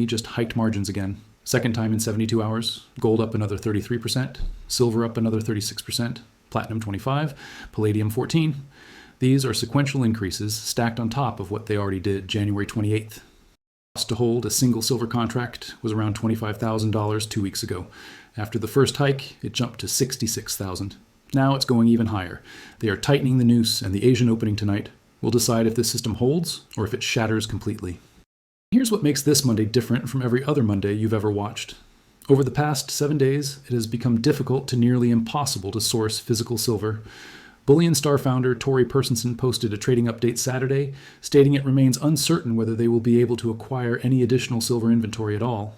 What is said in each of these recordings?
LME just hiked margins again. Second time in 72 hours. Gold up another 33%, silver up another 36%, platinum 25%, palladium 14%. These are sequential increases stacked on top of what they already did January 28th. Cost to hold a single silver contract was around $25,000 2 weeks ago. After the first hike, it jumped to $66,000. Now it's going even higher. They are tightening the noose, and the Asian opening tonight will decide if this system holds or if it shatters completely. Here's what makes this Monday different from every other Monday you've ever watched. Over the past 7 days, it has become difficult to nearly impossible to source physical silver. Bullion Star founder Tory Personson posted a trading update Saturday, stating it remains uncertain whether they will be able to acquire any additional silver inventory at all.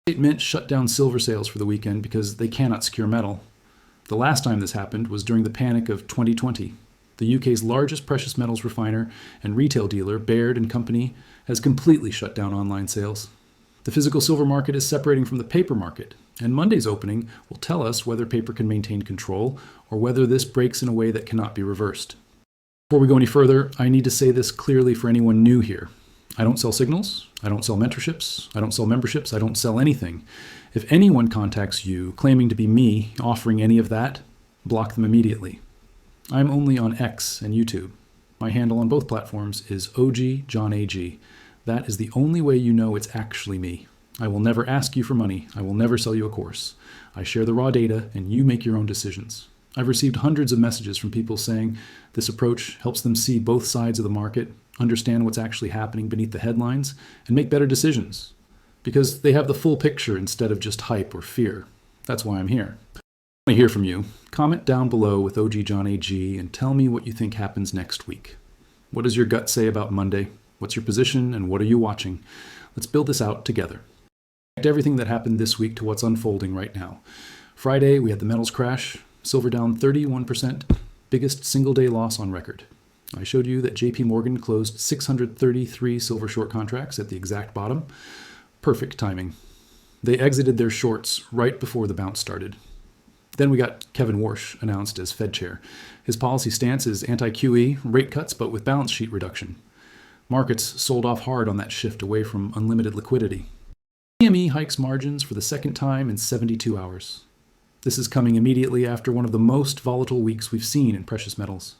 State Mint shut down silver sales for the weekend because they cannot secure metal. The last time this happened was during the panic of 2020. The UK's largest precious metals refiner and retail dealer, Baird & Company, has completely shut down online sales. The physical silver market is separating from the paper market, and Monday's opening will tell us whether paper can maintain control or whether this breaks in a way that cannot be reversed. Before we go any further, I need to say this clearly for anyone new here. I don't sell signals, I don't sell mentorships, I don't sell memberships, I don't sell anything. If anyone contacts you claiming to be me offering any of that, block them immediately. I'm only on X and YouTube. My handle on both platforms is OGJohnAG. That is the only way you know it's actually me. I will never ask you for money. I will never sell you a course. I share the raw data and you make your own decisions. I've received hundreds of messages from people saying this approach helps them see both sides of the market, understand what's actually happening beneath the headlines, and make better decisions. Because they have the full picture instead of just hype or fear. That's why I'm here. I want to hear from you. Comment down below with OGJohnAG and tell me what you think happens next week. What does your gut say about Monday? What's your position and what are you watching? Let's build this out together. Connect everything that happened this week to what's unfolding right now. Friday, we had the metals crash. Silver down 31%, biggest single-day loss on record. I showed you that JP Morgan closed 633 silver short contracts at the exact bottom. Perfect timing. They exited their shorts right before the bounce started. Then we got Kevin Warsh announced as Fed chair. His policy stance is anti-QE, rate cuts, but with balance sheet reduction. Markets sold off hard on that shift away from unlimited liquidity. CME hikes margins for the second time in 72 hours. This is coming immediately after one of the most volatile weeks we've seen in precious metals.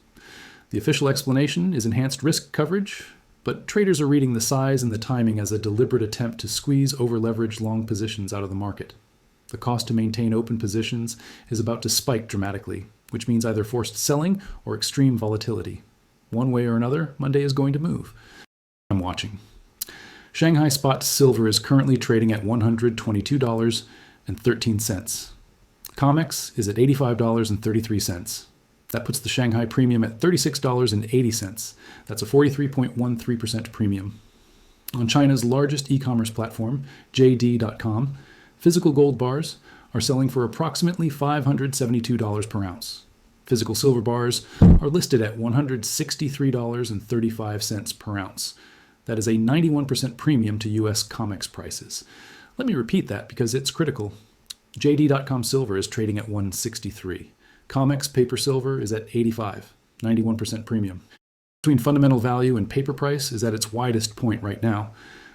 The official explanation is enhanced risk coverage, but traders are reading the size and the timing as a deliberate attempt to squeeze over-leveraged long positions out of the market. The cost to maintain open positions is about to spike dramatically, which means either forced selling or extreme volatility. One way or another, Monday is going to move. I'm watching. Shanghai spot silver is currently trading at $122.13. COMEX is at $85.33. That puts the Shanghai premium at $36.80. That's a 43.13% premium. On China's largest e-commerce platform, JD.com, physical gold bars are selling for approximately $572 per ounce. Physical silver bars are listed at $163.35 per ounce. That is a 91% premium to US COMEX prices. Let me repeat that because it's critical. JD.com silver is trading at $163. COMEX paper silver is at $85, 91% premium. Between fundamental value and paper price is at its widest point right now.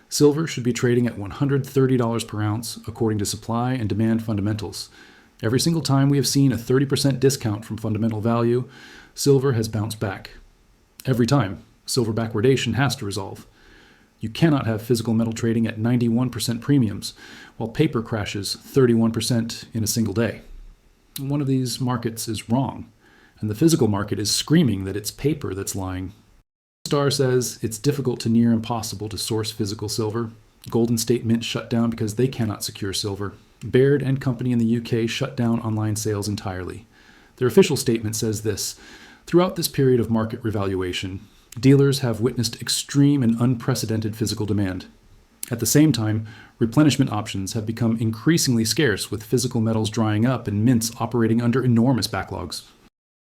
Silver should be trading at $130 per ounce according to supply and demand fundamentals. Every single time we have seen a 30% discount from fundamental value, silver has bounced back. Every time, silver backwardation has to resolve. You cannot have physical metal trading at 91% premiums, while paper crashes 31% in a single day. One of these markets is wrong, and the physical market is screaming that it's paper that's lying. Star says it's difficult to near impossible to source physical silver. Golden State Mint shut down because they cannot secure silver. Baird & Company in the UK shut down online sales entirely. Their official statement says this: throughout this period of market revaluation, dealers have witnessed extreme and unprecedented physical demand. At the same time, replenishment options have become increasingly scarce with physical metals drying up and mints operating under enormous backlogs.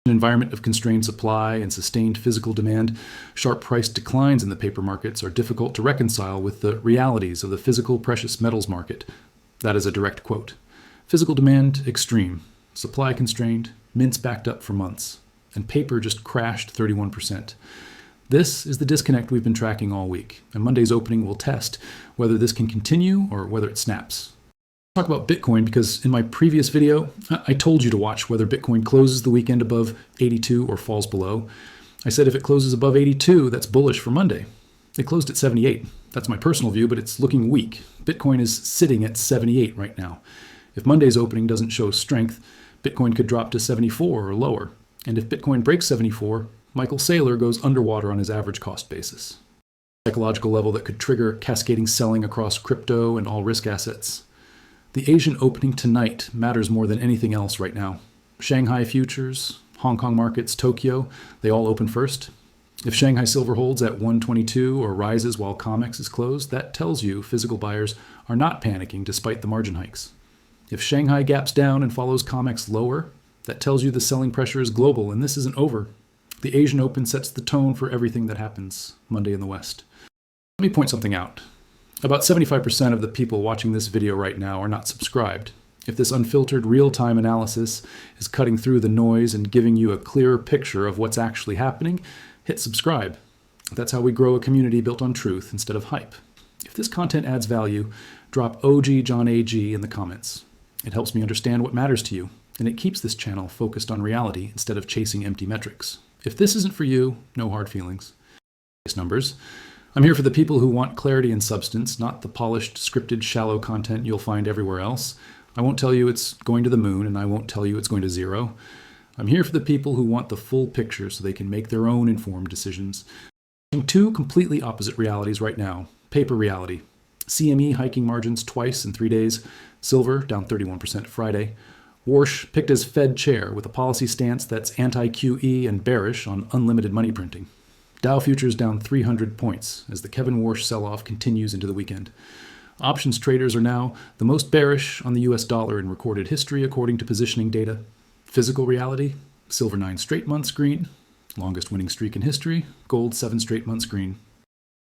In an environment of constrained supply and sustained physical demand, sharp price declines in the paper markets are difficult to reconcile with the realities of the physical precious metals market. That is a direct quote. Physical demand extreme, supply constrained, mints backed up for months, and paper just crashed 31%. This is the disconnect we've been tracking all week, and Monday's opening will test whether this can continue or whether it snaps. Talk about Bitcoin because in my previous video, I told you to watch whether Bitcoin closes the weekend above 82 or falls below. I said if it closes above 82, that's bullish for Monday. It closed at 78. That's my personal view, but it's looking weak. Bitcoin is sitting at 78 right now. If Monday's opening doesn't show strength, Bitcoin could drop to 74 or lower. And if Bitcoin breaks 74, Michael Saylor goes underwater on his average cost basis. Psychological level that could trigger cascading selling across crypto and all risk assets. The Asian opening tonight matters more than anything else right now. Shanghai futures, Hong Kong markets, Tokyo, they all open first. If Shanghai silver holds at 122 or rises while COMEX is closed, that tells you physical buyers are not panicking despite the margin hikes. If Shanghai gaps down and follows COMEX lower, that tells you the selling pressure is global and this isn't over. The Asian Open sets the tone for everything that happens Monday in the West. Let me point something out. About 75% of the people watching this video right now are not subscribed. If this unfiltered real-time analysis is cutting through the noise and giving you a clearer picture of what's actually happening, hit subscribe. That's how we grow a community built on truth instead of hype. If this content adds value, drop OG John AG in the comments. It helps me understand what matters to you, and it keeps this channel focused on reality instead of chasing empty metrics. If this isn't for you, no hard feelings. Numbers. I'm here for the people who want clarity and substance, not the polished, scripted, shallow content you'll find everywhere else. I won't tell you it's going to the moon, and I won't tell you it's going to zero. I'm here for the people who want the full picture so they can make their own informed decisions. Two completely opposite realities right now. Paper reality. CME hiking margins twice in 3 days. Silver down 31% Friday. Warsh picked as Fed chair with a policy stance that's anti-QE and bearish on unlimited money printing. Dow futures down 300 points as the Kevin Warsh sell-off continues into the weekend. Options traders are now the most bearish on the US dollar in recorded history according to positioning data. Physical reality, silver 9 straight months green, longest winning streak in history, gold 7 straight months green.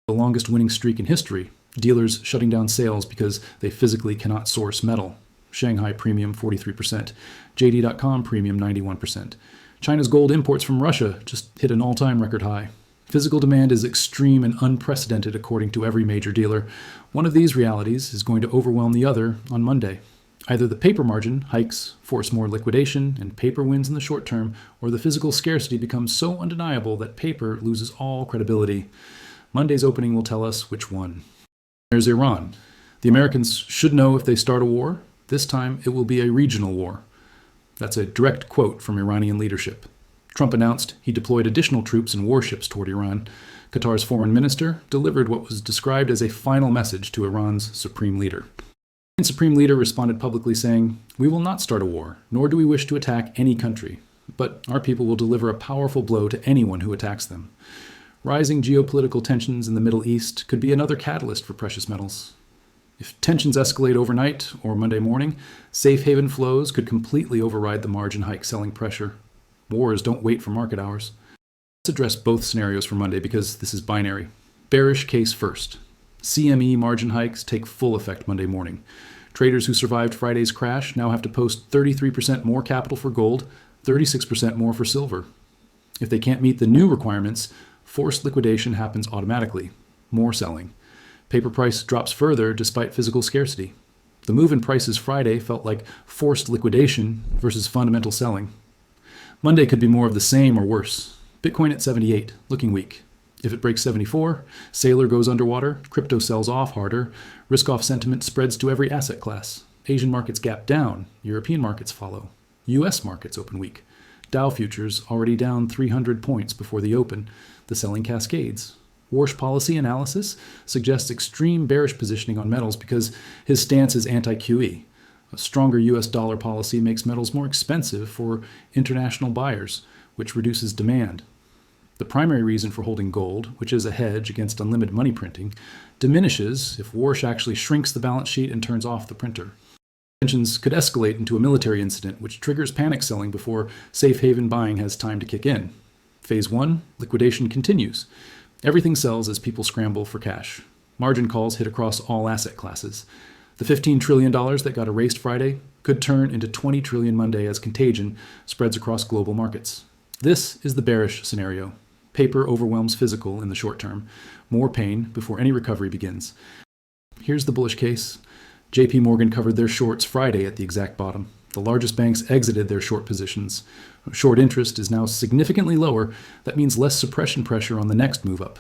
The longest winning streak in history, dealers shutting down sales because they physically cannot source metal. Shanghai premium 43%, JD.com premium 91%. China's gold imports from Russia just hit an all-time record high. Physical demand is extreme and unprecedented according to every major dealer. One of these realities is going to overwhelm the other on Monday. Either the paper margin hikes force more liquidation and paper wins in the short term, or the physical scarcity becomes so undeniable that paper loses all credibility. Monday's opening will tell us which one. There's Iran. The Americans should know if they start a war. This time it will be a regional war. That's a direct quote from Iranian leadership. Trump announced he deployed additional troops and warships toward Iran. Qatar's foreign minister delivered what was described as a final message to Iran's supreme leader. The supreme leader responded publicly saying, "We will not start a war, nor do we wish to attack any country, but our people will deliver a powerful blow to anyone who attacks them." Rising geopolitical tensions in the Middle East could be another catalyst for precious metals. If tensions escalate overnight or Monday morning, safe haven flows could completely override the margin hike selling pressure. Wars don't wait for market hours. Let's address both scenarios for Monday because this is binary. Bearish case first. CME margin hikes take full effect Monday morning. Traders who survived Friday's crash now have to post 33% more capital for gold, 36% more for silver. If they can't meet the new requirements, forced liquidation happens automatically. More selling. Paper price drops further despite physical scarcity. The move in prices Friday felt like forced liquidation versus fundamental selling. Monday could be more of the same or worse. Bitcoin at 78, looking weak. If it breaks 74, Saylor goes underwater, crypto sells off harder, risk-off sentiment spreads to every asset class. Asian markets gap down, European markets follow. US markets open weak. Dow futures already down 300 points before the open. The selling cascades. Warsh policy analysis suggests extreme bearish positioning on metals because his stance is anti-QE. A stronger US dollar policy makes metals more expensive for international buyers, which reduces demand. The primary reason for holding gold, which is a hedge against unlimited money printing, diminishes if Warsh actually shrinks the balance sheet and turns off the printer. Tensions could escalate into a military incident, which triggers panic selling before safe haven buying has time to kick in. Phase 1, liquidation continues. Everything sells as people scramble for cash. Margin calls hit across all asset classes. The $15 trillion that got erased Friday could turn into $20 trillion Monday as contagion spreads across global markets. This is the bearish scenario. Paper overwhelms physical in the short term. More pain before any recovery begins. Here's the bullish case. JP Morgan covered their shorts Friday at the exact bottom. The largest banks exited their short positions. Short interest is now significantly lower. That means less suppression pressure on the next move up.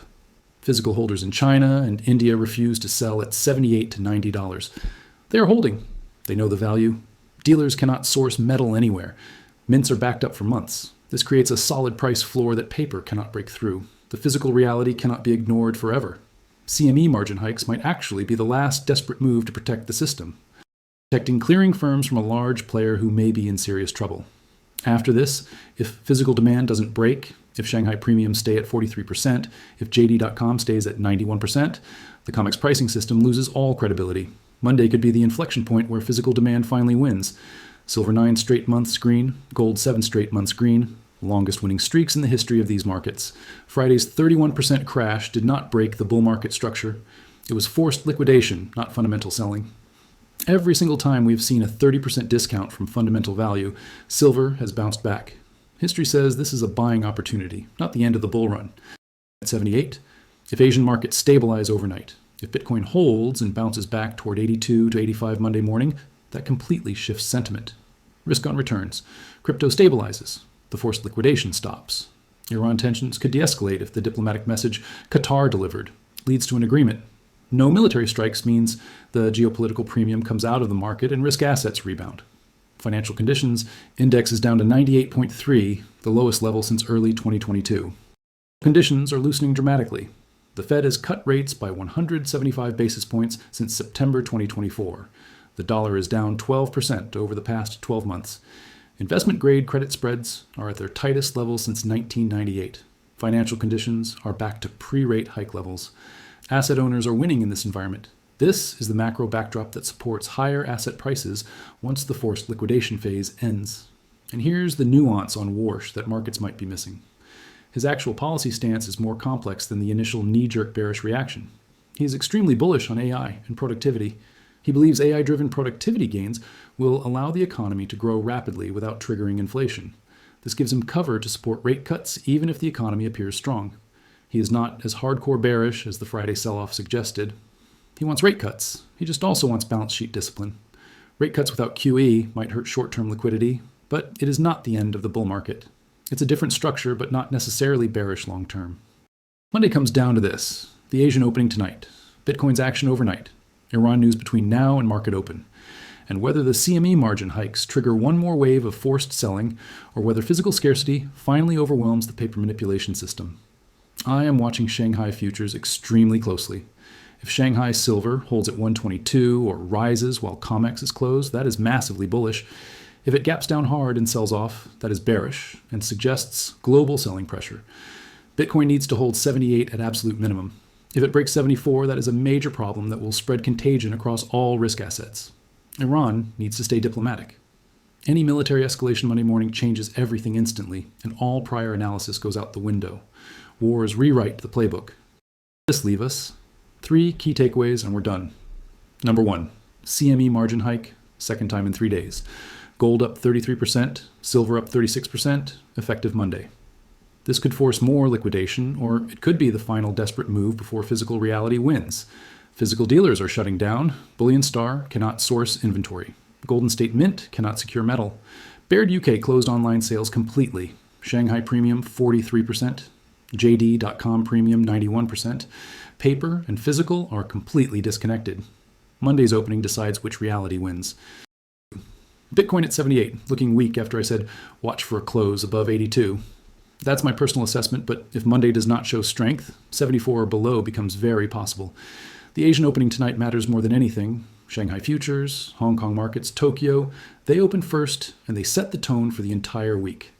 Physical holders in China and India refuse to sell at $78 to $90. They are holding. They know the value. Dealers cannot source metal anywhere. Mints are backed up for months. This creates a solid price floor that paper cannot break through. The physical reality cannot be ignored forever. CME margin hikes might actually be the last desperate move to protect the system, protecting clearing firms from a large player who may be in serious trouble. After this, if physical demand doesn't break, if Shanghai premiums stay at 43%, if JD.com stays at 91%, the COMEX pricing system loses all credibility. Monday could be the inflection point where physical demand finally wins. Silver 9 straight months green, gold 7 straight months green, longest winning streaks in the history of these markets. Friday's 31% crash did not break the bull market structure. It was forced liquidation, not fundamental selling. Every single time we've seen a 30% discount from fundamental value, silver has bounced back. History says this is a buying opportunity, not the end of the bull run. At 78, if Asian markets stabilize overnight, if Bitcoin holds and bounces back toward 82 to 85 Monday morning, that completely shifts sentiment. Risk on returns. Crypto stabilizes. The forced liquidation stops. Iran tensions could de-escalate if the diplomatic message Qatar delivered leads to an agreement. No military strikes means the geopolitical premium comes out of the market and risk assets rebound. Financial conditions, index is down to 98.3, the lowest level since early 2022. Conditions are loosening dramatically. The Fed has cut rates by 175 basis points since September 2024. The dollar is down 12% over the past 12 months. Investment-grade credit spreads are at their tightest level since 1998. Financial conditions are back to pre-rate hike levels. Asset owners are winning in this environment. This is the macro backdrop that supports higher asset prices once the forced liquidation phase ends. And here's the nuance on Warsh that markets might be missing. His actual policy stance is more complex than the initial knee-jerk bearish reaction. He is extremely bullish on AI and productivity. He believes AI-driven productivity gains will allow the economy to grow rapidly without triggering inflation. This gives him cover to support rate cuts even if the economy appears strong. He is not as hardcore bearish as the Friday sell-off suggested. He wants rate cuts. He just also wants balance sheet discipline. Rate cuts without QE might hurt short-term liquidity, but it is not the end of the bull market. It's a different structure, but not necessarily bearish long-term. Monday comes down to this: the Asian opening tonight, Bitcoin's action overnight, Iran news between now and market open, and whether the CME margin hikes trigger one more wave of forced selling or whether physical scarcity finally overwhelms the paper manipulation system. I am watching Shanghai futures extremely closely. If Shanghai silver holds at 122 or rises while COMEX is closed, that is massively bullish. If it gaps down hard and sells off, that is bearish and suggests global selling pressure. Bitcoin needs to hold 78 at absolute minimum. If it breaks 74, that is a major problem that will spread contagion across all risk assets. Iran needs to stay diplomatic. Any military escalation Monday morning changes everything instantly, and all prior analysis goes out the window. Wars rewrite the playbook. This leaves us 3 key takeaways and we're done. Number 1, CME margin hike, second time in 3 days. Gold up 33%, silver up 36%, effective Monday. This could force more liquidation, or it could be the final desperate move before physical reality wins. Physical dealers are shutting down. Bullion Star cannot source inventory. Golden State Mint cannot secure metal. Baird UK closed online sales completely. Shanghai premium 43%. JD.com premium 91%. Paper and physical are completely disconnected. Monday's opening decides which reality wins. Bitcoin at 78, looking weak after I said watch for a close above 82. That's my personal assessment, but if Monday does not show strength, 74 or below becomes very possible. The Asian opening tonight matters more than anything. Shanghai futures, Hong Kong markets, Tokyo, they open first and they set the tone for the entire week.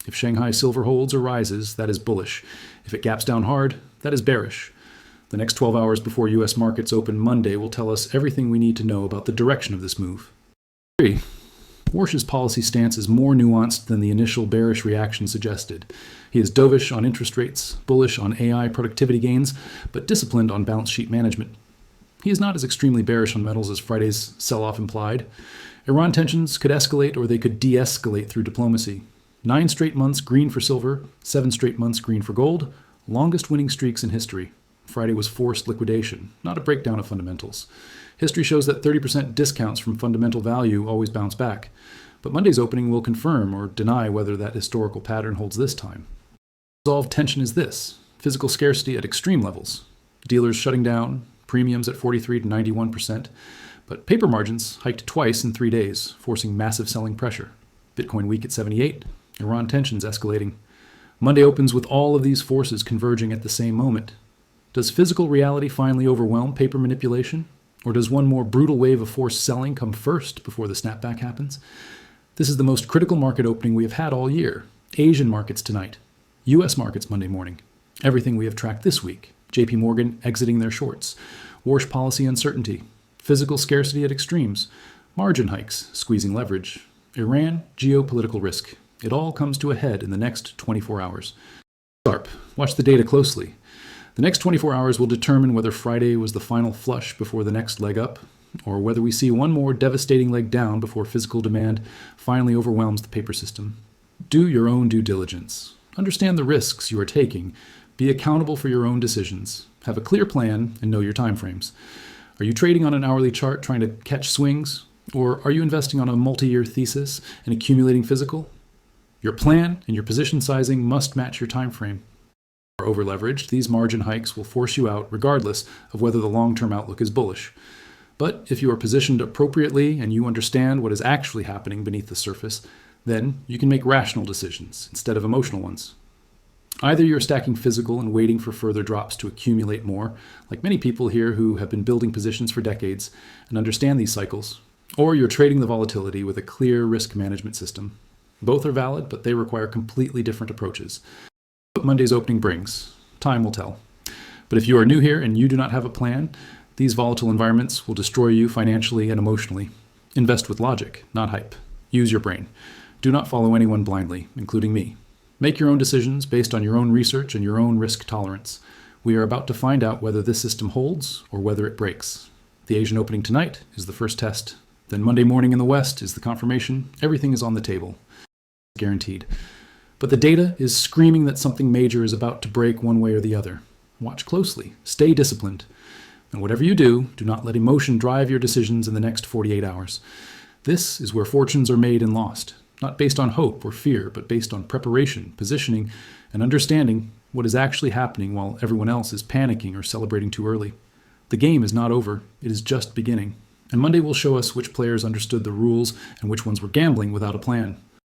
If Shanghai silver holds or rises, that is bullish. If it gaps down hard, that is bearish. The next 12 hours before U.S. markets open Monday will tell us everything we need to know about the direction of this move. 3. Warsh's policy stance is more nuanced than the initial bearish reaction suggested. He is dovish on interest rates, bullish on AI productivity gains, but disciplined on balance sheet management. He is not as extremely bearish on metals as Friday's sell-off implied. Iran tensions could escalate or they could de-escalate through diplomacy. 9 straight months green for silver, 7 straight months green for gold, Longest winning streaks in history. Friday was forced liquidation, not a breakdown of fundamentals. History shows that 30% discounts from fundamental value always bounce back, but Monday's opening will confirm or deny whether that historical pattern holds this time. Resolved tension is this: physical scarcity at extreme levels, dealers shutting down, premiums at 43 to 91%, but paper margins hiked twice in 3 days, forcing massive selling pressure. Bitcoin weak at 78, Iran tensions escalating. Monday opens with all of these forces converging at the same moment. Does physical reality finally overwhelm paper manipulation? Or does one more brutal wave of forced selling come first before the snapback happens? This is the most critical market opening we have had all year. Asian markets tonight. US markets Monday morning. Everything we have tracked this week. JP Morgan exiting their shorts. Warsh policy uncertainty. Physical scarcity at extremes. Margin hikes, squeezing leverage. Iran, geopolitical risk. It all comes to a head in the next 24 hours. Sharp. Watch the data closely. The next 24 hours will determine whether Friday was the final flush before the next leg up, or whether we see one more devastating leg down before physical demand finally overwhelms the paper system. Do your own due diligence. Understand the risks you are taking. Be accountable for your own decisions. Have a clear plan and know your timeframes. Are you trading on an hourly chart trying to catch swings? Or are you investing on a multi-year thesis and accumulating physical? Your plan and your position sizing must match your time frame. If you are over-leveraged, these margin hikes will force you out regardless of whether the long-term outlook is bullish. But if you are positioned appropriately and you understand what is actually happening beneath the surface, then you can make rational decisions instead of emotional ones. Either you're stacking physical and waiting for further drops to accumulate more, like many people here who have been building positions for decades and understand these cycles, or you're trading the volatility with a clear risk management system. Both are valid, but they require completely different approaches. What Monday's opening brings, time will tell. But if you are new here and you do not have a plan, these volatile environments will destroy you financially and emotionally. Invest with logic, not hype. Use your brain. Do not follow anyone blindly, including me. Make your own decisions based on your own research and your own risk tolerance. We are about to find out whether this system holds or whether it breaks. The Asian opening tonight is the first test. Then Monday morning in the West is the confirmation. Everything is on the table. Guaranteed. But the data is screaming that something major is about to break one way or the other. Watch closely. Stay disciplined. And whatever you do, do not let emotion drive your decisions in the next 48 hours. This is where fortunes are made and lost, not based on hope or fear, but based on preparation, positioning, and understanding what is actually happening while everyone else is panicking or celebrating too early. The game is not over. It is just beginning. And Monday will show us which players understood the rules and which ones were gambling without a plan.